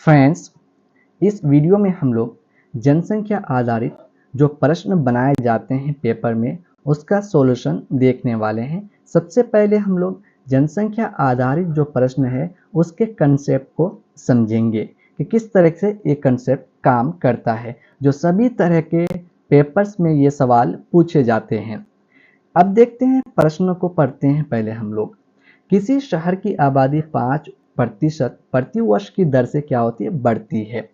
Friends, इस video में हम लोग जनसंख्या आधारित जो प्रश्न बनाए जाते हैं पेपर में उसका सॉल्यूशन देखने वाले हैं। सबसे पहले हम लोग जनसंख्या आधारित जो प्रश्न है उसके कंसेप्ट को समझेंगे कि किस तरह से ये कंसेप्ट काम करता है, जो सभी तरह के पेपर्स में ये सवाल पूछे जाते हैं। अब देखते हैं प्रश्न को पढ़ते हैं। पहले हम लोग किसी शहर की आबादी 5% प्रति वर्ष की दर से क्या होती है, बढ़ती है।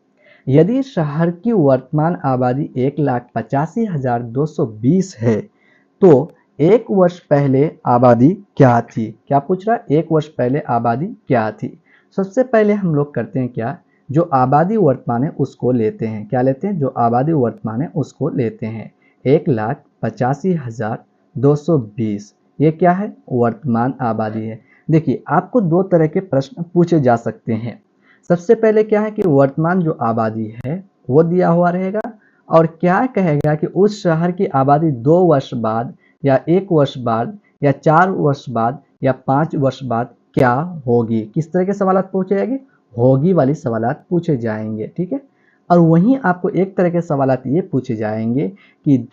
यदि शहर की वर्तमान आबादी 1,85,220 है तो एक वर्ष पहले आबादी क्या थी। क्या पूछ रहा है, एक वर्ष पहले आबादी क्या थी। सबसे पहले हम लोग करते हैं क्या, जो आबादी वर्तमान है उसको लेते हैं। क्या लेते हैं, जो आबादी वर्तमान है उसको लेते हैं। 1,85,220 ये क्या है, वर्तमान आबादी है। देखिए, आपको दो तरह के प्रश्न पूछे जा सकते हैं। सबसे पहले क्या है कि वर्तमान जो आबादी है वो दिया हुआ रहेगा, और क्या कहेगा कि उस शहर की आबादी 2 वर्ष बाद या 1 वर्ष बाद या 4 वर्ष बाद या 5 वर्ष बाद क्या होगी। किस तरह के सवालात पूछे जाएंगे, होगी वाली सवालात पूछे जाएंगे, ठीक है। और वहीं आपको एक तरह के सवालात ये पूछे जाएंगे कि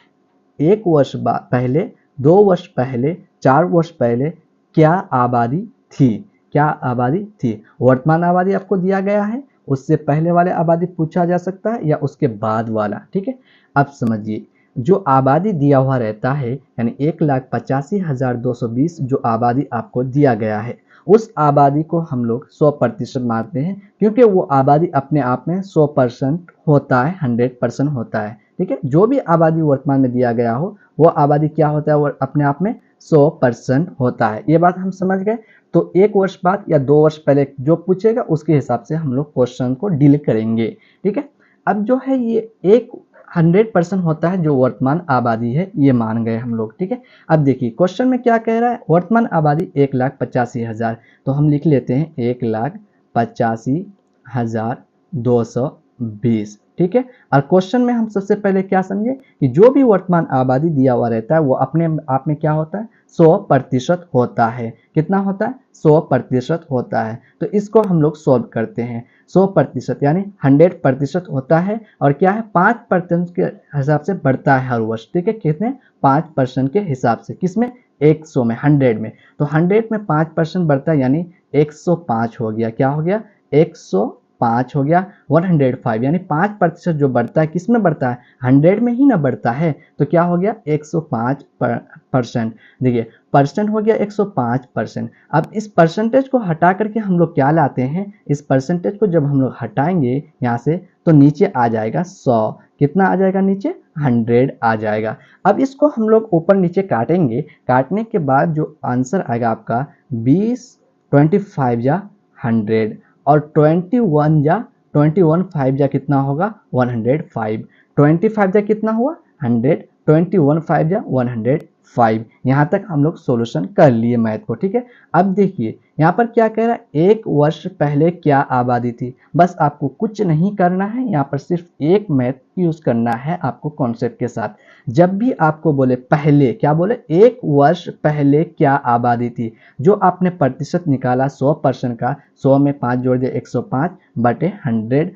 1 वर्ष पहले, 2 वर्ष पहले, 4 वर्ष पहले क्या आबादी थी। क्या आबादी थी। वर्तमान आबादी आपको दिया गया है, उससे पहले वाले आबादी पूछा जा सकता है या उसके बाद वाला, ठीक है। अब समझिए, जो आबादी दिया हुआ रहता है यानी 1,85,220 जो आबादी आपको दिया गया है, उस आबादी को हम लोग 100% मानते हैं, क्योंकि वो आबादी अपने आप में 100% होता है, 100% होता है, ठीक है। जो भी आबादी वर्तमान में दिया गया हो वो आबादी क्या होता है, वो अपने आप में 100% होता है। ये बात हम समझ गए। तो 1 वर्ष बाद या 2 वर्ष पहले जो पूछेगा उसके हिसाब से हम लोग क्वेश्चन को डील करेंगे, ठीक है। अब जो है ये 100% होता है जो वर्तमान आबादी है, ये मान गए हम लोग, ठीक है। अब देखिए क्वेश्चन में क्या कह रहा है, वर्तमान आबादी 1,85,000, तो हम लिख लेते हैं 1,85,220, ठीक है। और क्वेश्चन में हम सबसे पहले क्या समझे कि जो भी वर्तमान आबादी दिया हुआ रहता है वो अपने आप में क्या होता है, 100% होता है। कितना होता है, 100% होता है। तो इसको हम लोग सॉल्व करते हैं। 100% यानी 100% होता है, और क्या है, 5% के हिसाब से बढ़ता है हर वर्ष, ठीक है। कितने, 5% के हिसाब से, किसमें, 100 में, 100 में। तो 100 में 5% बढ़ता है यानी 105 हो गया। क्या हो गया, 105 हो गया। 105 यानी 5% जो बढ़ता है किसमें बढ़ता है, 100 में ही ना बढ़ता है। तो क्या हो गया, 105%। देखिए परसेंट हो गया 105%। अब इस परसेंटेज को हटा करके हम लोग क्या लाते हैं, इस परसेंटेज को जब हम लोग हटाएंगे यहाँ से तो नीचे आ जाएगा 100। कितना आ जाएगा नीचे, 100 आ जाएगा। अब इसको हम लोग ऊपर नीचे काटेंगे, काटने के बाद जो आंसर आएगा आपका 20, 25 या 100, और 21 या 21 या कितना होगा, 105। 25 या कितना हुआ, 100, 21 या 105। यहाँ तक हम लोग सॉल्यूशन कर लिए मैथ को, ठीक है। अब देखिए यहाँ पर क्या कह रहा है, 1 वर्ष पहले क्या आबादी थी। बस आपको कुछ नहीं करना है, यहाँ पर सिर्फ एक मैथ यूज करना है आपको कॉन्सेप्ट के साथ। जब भी आपको बोले पहले, क्या बोले, 1 वर्ष पहले क्या आबादी थी, जो आपने प्रतिशत निकाला 100% का, 100 में 5 जोड़ दिया, 105 बटे 100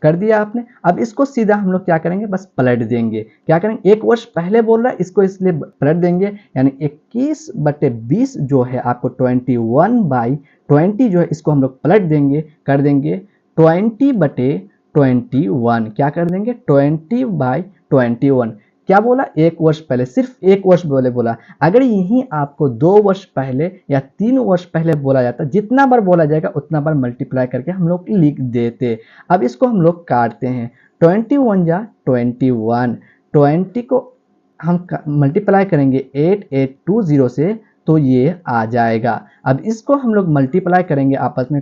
कर दिया आपने। अब इसको सीधा हम लोग क्या करेंगे, बस पलट देंगे। क्या करेंगे, 1 वर्ष पहले बोल रहा है, इसको इसलिए पलट देंगे, यानी 21/20 जो है आपको 21/20 जो है इसको हम लोग पलट देंगे, कर देंगे 20/21। क्या कर देंगे, 20/21। क्या बोला, 1 वर्ष पहले, सिर्फ 1 वर्ष बोला। अगर यही आपको 2 वर्ष पहले या 3 वर्ष पहले बोला जाता, जितना बार बोला जाएगा उतना बार मल्टीप्लाई करके हम लोग लिख देते। अब इसको हम लोग काटते हैं, 21 या 21, 20 को हम मल्टीप्लाई करेंगे 8820 से, तो ये आ जाएगा। अब इसको हम लोग मल्टीप्लाई करेंगे आपस में,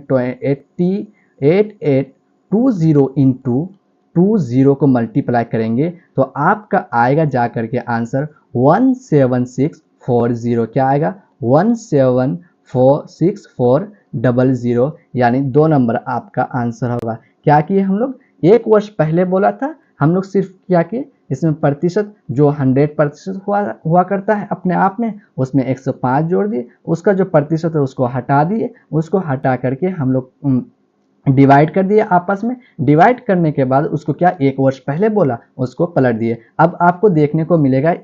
8820 इंटू 20 को मल्टीप्लाई करेंगे तो आपका आएगा जा करके आंसर 17640। क्या आएगा, 17640, यानी 2 नंबर आपका आंसर होगा। क्या किए हम लोग, 1 वर्ष पहले बोला था, हम लोग सिर्फ क्या किए, इसमें प्रतिशत जो 100% हुआ करता है अपने आप में, उसमें 105 जोड़ दिए, उसका जो प्रतिशत है उसको हटा दिए, उसको हटा करके हम लोग डिवाइड कर दिए आपस में, डिवाइड करने के बाद उसको क्या 1 वर्ष पहले बोला उसको पलट दिए। अब आपको देखने को मिलेगा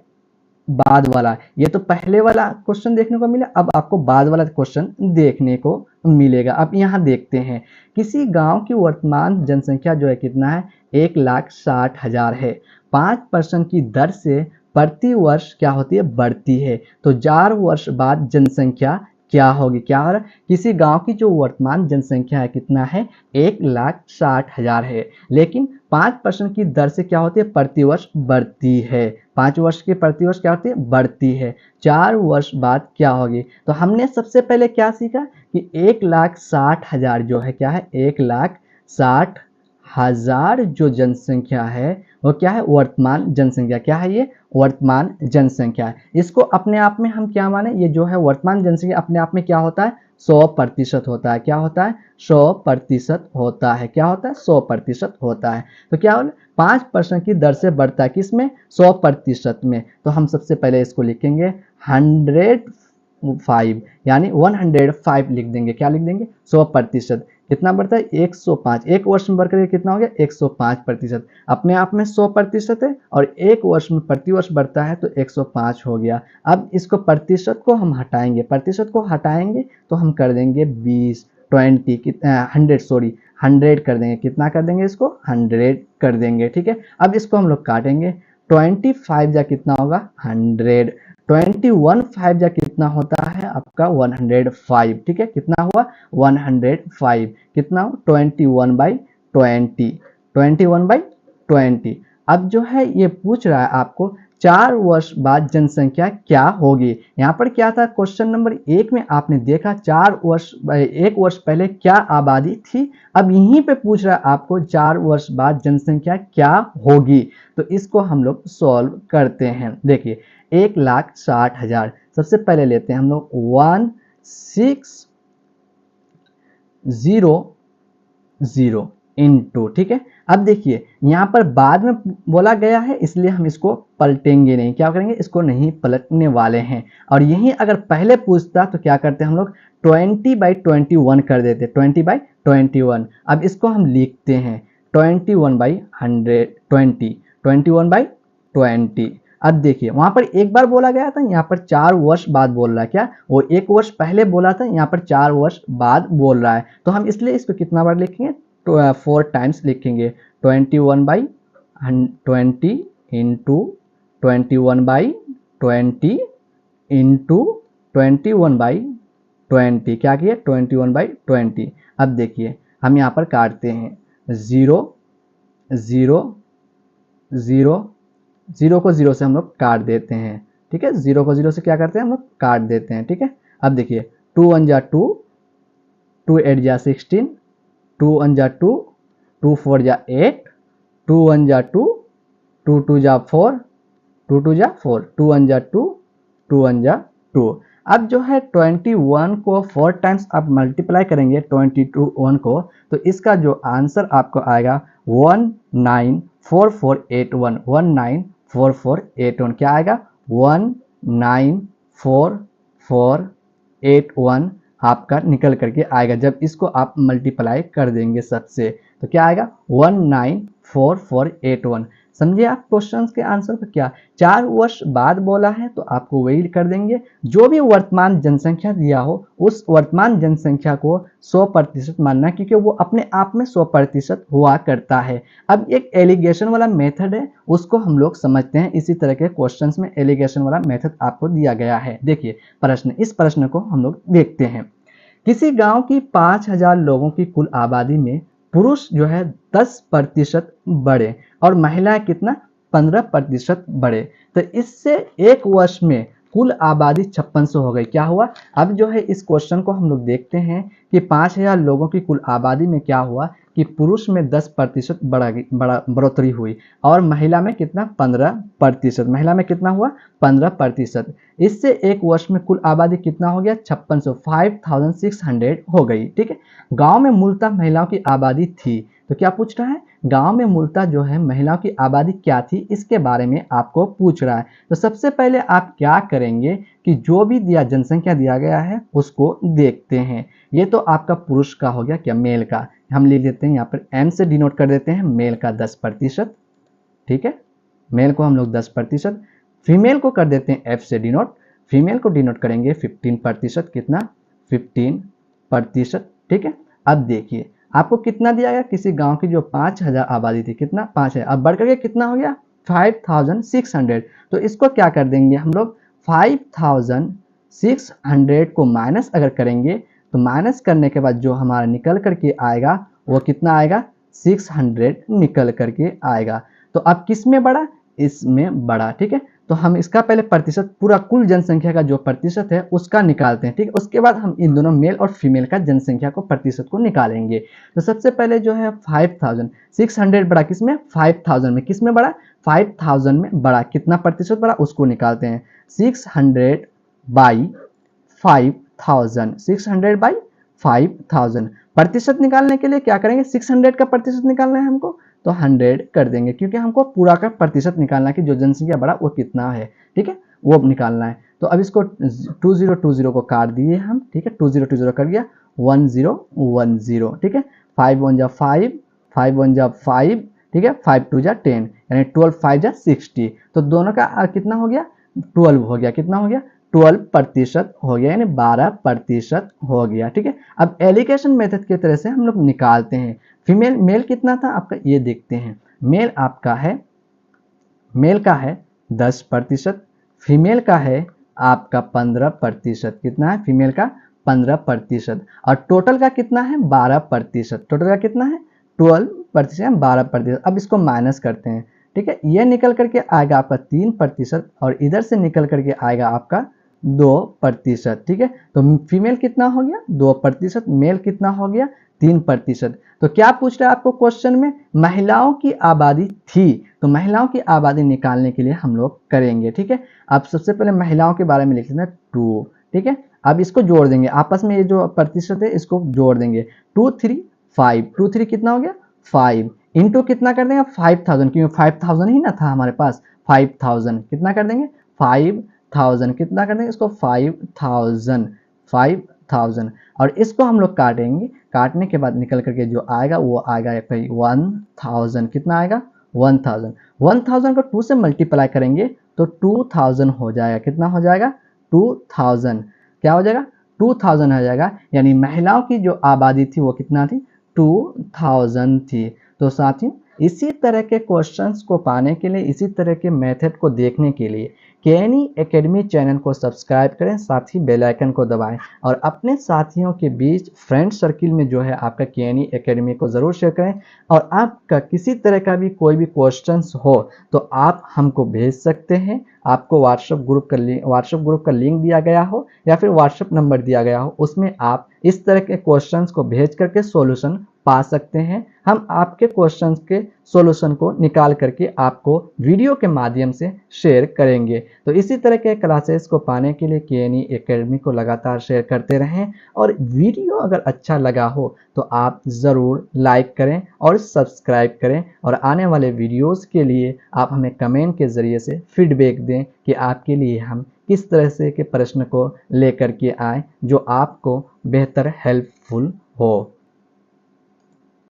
बाद वाला, ये तो पहले वाला क्वेश्चन देखने को मिला, अब आपको बाद वाला क्वेश्चन देखने को मिलेगा। अब यहाँ देखते हैं, किसी गांव की वर्तमान जनसंख्या जो है कितना है, 1,60,000 है। 5% की दर से प्रति वर्ष क्या होती है, बढ़ती है। तो 4 वर्ष बाद जनसंख्या क्या होगी, क्या हो रहा है, किसी गांव की जो वर्तमान जनसंख्या है कितना है, 1,60,000 है, लेकिन 5% की दर से क्या होती है, प्रति वर्ष बढ़ती है। 5 वर्ष की प्रति वर्ष क्या होती है, बढ़ती है। 4 वर्ष बाद क्या होगी, तो हमने सबसे पहले क्या सीखा कि 1,60,000 जो है क्या है, 1,60,000 जो जनसंख्या है वो क्या है, वर्तमान जनसंख्या। क्या है ये, वर्तमान जनसंख्या है। इसको अपने आप में हम क्या माने, ये जो है वर्तमान जनसंख्या अपने आप में क्या होता है, 100% होता है। क्या होता है, 100% होता है। क्या होता है, 100% होता है। तो क्या होगा, 5% की दर से बढ़ता है, किसमें, 100% में। तो हम सबसे पहले इसको लिखेंगे 105, यानी 105 लिख देंगे। क्या लिख देंगे, 100%। कितना बढ़ता है, 105। 1 वर्ष में बढ़कर कितना हो गया, 105%। अपने आप में 100% है और 1 वर्ष में प्रति वर्ष बढ़ता है तो 105 हो गया। अब इसको प्रतिशत को हम हटाएंगे, प्रतिशत को हटाएंगे तो हम कर देंगे 20, 20 कितना, 100 सॉरी 100 कर देंगे। कितना कर देंगे, इसको 100 कर देंगे। ठीक है, अब इसको हम लोग काटेंगे। 25 जा कितना होगा, 100। 21 5 जा कितना होता है आपका, 105। ठीक है, कितना हुआ, 105। कितना हो, 21/20, 21/20। अब जो है ये पूछ रहा है आपको 4 वर्ष बाद जनसंख्या क्या होगी। यहाँ पर क्या था, क्वेश्चन नंबर 1 में आपने देखा 1 वर्ष पहले क्या आबादी थी। अब यहीं पे पूछ रहा है आपको 4 वर्ष बाद जनसंख्या क्या होगी। तो इसको हम लोग सॉल्व करते हैं। देखिए 1,60,000, सबसे पहले लेते हैं हम लोग 1,6,0,0 इंटू, ठीक है। अब देखिए यहाँ पर बाद में बोला गया है इसलिए हम इसको पलटेंगे नहीं। क्या करेंगे, इसको नहीं पलटने वाले हैं। और यही अगर पहले पूछता तो क्या करते हम लोग, 20/21 कर देते, 20/21। अब इसको हम लिखते हैं 21/100, 21/20। अब देखिए वहां पर एक बार बोला गया था, यहाँ पर 4 वर्ष बाद बोल रहा है। क्या, वो 1 वर्ष पहले बोला था, यहाँ पर 4 वर्ष बाद बोल रहा है। तो हम इसलिए इसको कितना बार लिखेंगे, 4 टाइम्स लिखेंगे। 21/20 इंटू 21/20 इंटू 21/20। क्या किया, 21/20। अब देखिए हम यहाँ पर काटते हैं, 0 0 0 0 को 0 से हम लोग काट देते हैं। ठीक है, 0 को 0 से क्या करते हैं, हम लोग काट देते हैं। ठीक है, अब देखिए 2 1 जा 2, 2 8 जा 16, 2 1 जा 2, 2 4 जा 8, 2 1 जा 2, 2 2 जा 4, 2 2 जा 4, 2 1 जा 2, 2 1 जा 2। अब जो है 21 को 4 टाइम्स आप मल्टीप्लाई करेंगे 21 को, तो इसका जो आंसर आपको आएगा 194481। 194481 क्या आएगा, 194481 आपका निकल करके आएगा। जब इसको आप मल्टीप्लाई कर देंगे सबसे तो क्या आएगा, 194481। समझिए आप क्वेश्चंस के आंसर को। क्या 4 वर्ष बाद बोला है तो आपको वही कर देंगे। जो भी वर्तमान जनसंख्या दिया हो उस वर्तमान जनसंख्या को 100% मानना, क्योंकि वो अपने आप में 100% हुआ करता है। अब एक एलिगेशन वाला मेथड है, उसको हम लोग समझते हैं। इसी तरह के क्वेश्चंस में एलिगेशन वाला मेथड आपको दिया गया है। देखिए प्रश्न, इस प्रश्न को हम लोग देखते हैं। किसी गांव की 5,000 लोगों की कुल आबादी में पुरुष जो है 10% बढ़े और महिलाएं कितना, 15% बढ़े। तो इससे 1 वर्ष में कुल आबादी 5600 हो गई। क्या हुआ, अब जो है इस क्वेश्चन को हम लोग देखते हैं कि 5,000 लोगों की कुल आबादी में क्या हुआ कि पुरुष में 10% बढ़ोतरी हुई और महिला में कितना, 15%। महिला में कितना हुआ, 15%। इससे 1 वर्ष में कुल आबादी कितना हो गया, 5600, 5600 हो गई। ठीक है, गांव में मूलतः महिलाओं की आबादी थी तो क्या पूछ रहा है, गांव में मूलतः जो है महिलाओं की आबादी क्या थी, इसके बारे में आपको पूछ रहा है। तो सबसे पहले आप क्या करेंगे कि जो भी जनसंख्या दिया गया है उसको देखते हैं। ये तो आपका पुरुष का हो गया, क्या मेल का, हम लिख देते हैं यहाँ पर एम से डिनोट कर देते हैं मेल का 10%, ठीक है, मेल को हम लोग 10%, फीमेल को कर देते हैं एफ से डिनोट, फीमेल को डिनोट करेंगे 15%, कितना 15%, ठीक है। अब देखिए आपको कितना दिया गया, किसी गांव की जो 5000 आबादी थी, कितना 5000, अब बढ़ करके कितना हो गया 5600। तो इसको क्या कर देंगे हम लोग, 5600 को माइनस अगर करेंगे तो माइनस करने के बाद जो हमारा निकल करके आएगा वो कितना आएगा, 600 निकल करके आएगा। तो अब किस में बढ़ा, इसमें बढ़ा, ठीक है। तो हम इसका पहले प्रतिशत, पूरा कुल जनसंख्या का जो प्रतिशत है उसका निकालते हैं, ठीक है। उसके बाद हम इन दोनों मेल और फीमेल का जनसंख्या को प्रतिशत को निकालेंगे। तो सबसे पहले जो है 5600 बढ़ा किस में, 5000 में, किस में बढ़ा 5000 में बढ़ा, कितना प्रतिशत बढ़ा उसको निकालते हैं, 600 बाई 5000, 600 बाई 5000। प्रतिशत निकालने के लिए क्या करेंगे, 600 का प्रतिशत निकालना है हमको, तो 100 कर देंगे, क्योंकि हमको पूरा का प्रतिशत निकालना है कि जो जनसंख्या बढ़ा वो कितना है, ठीक है, वो निकालना है। तो अब इसको 2020 को काट दिए हम, ठीक है, 2020 कर गया 1010, ठीक है, 5 1 जा 5, 5 1 जा 5, ठीक है, 5 2 जा 10, यानी 12 5 जा 60। तो दोनों का कितना हो गया, 12 हो गया, कितना हो गया 12% हो गया, यानी 12% हो गया, ठीक है। अब एलिगेशन मेथड की तरह से हम लोग निकालते हैं। फीमेल, मेल कितना था आपका, ये देखते हैं, मेल आपका है, मेल का है 10%, फीमेल का है आपका 15%, कितना है फीमेल का 15%, और टोटल का कितना है 12%, टोटल का कितना है 12%, 12%। अब इसको माइनस करते हैं, ठीक है, ये निकल करके आएगा आपका 3% और इधर से निकल करके आएगा आपका 2%, ठीक है। तो फीमेल कितना हो गया 2%, मेल कितना हो गया 3%। तो क्या पूछ रहा है आपको क्वेश्चन में, महिलाओं की आबादी थी, तो महिलाओं की आबादी निकालने के लिए हम लोग करेंगे, ठीक है। अब सबसे पहले महिलाओं के बारे में लिख लेते हैं 2, ठीक है। अब इसको जोड़ देंगे आपस में, ये जो प्रतिशत है इसको जोड़ देंगे, 2 3 5, 2 3 कितना हो गया 5, इंटू कितना कर देंगे 5000, क्योंकि 5000 ही ना था हमारे पास, 5000 कितना कर देंगे 5000, कितना कर देंगे इसको 5000, और इसको हम लोग काटेंगे, काटने के बाद निकल करके जो आएगा वो आएगा 1000, कितना आएगा 1000, 1000 को 2 से मल्टीप्लाई करेंगे तो 2000 हो जाएगा, कितना हो जाएगा 2000, क्या हो जाएगा 2000 हो जाएगा, यानी महिलाओं की जो आबादी थी वो कितना थी 2000 थी। तो साथियों इसी तरह के क्वेश्चंस को पाने के लिए, इसी तरह के मेथड को देखने के लिए केएनई एकेडमी चैनल को सब्सक्राइब करें, साथ ही बेल आइकन को दबाएं और अपने साथियों के बीच फ्रेंड सर्किल में जो है आपका केएनई एकेडमी को ज़रूर शेयर करें। और आपका किसी तरह का भी कोई भी क्वेश्चंस हो तो आप हमको भेज सकते हैं, आपको व्हाट्सएप ग्रुप का लिंक दिया गया हो या फिर व्हाट्सएप नंबर दिया गया हो, उसमें आप इस तरह के क्वेश्चंस को भेज करके सॉल्यूशन पा सकते हैं। हम आपके क्वेश्चंस के सॉल्यूशन को निकाल करके आपको वीडियो के माध्यम से शेयर करेंगे। तो इसी तरह के क्लासेस को पाने के लिए केएनई एकेडमी को लगातार शेयर करते रहें, और वीडियो अगर अच्छा लगा हो तो आप ज़रूर लाइक करें और सब्सक्राइब करें, और आने वाले वीडियोस के लिए आप हमें कमेंट के ज़रिए से फीडबैक दें कि आपके लिए हम किस तरह से के प्रश्न को लेकर के आए जो आपको बेहतर हेल्पफुल हो।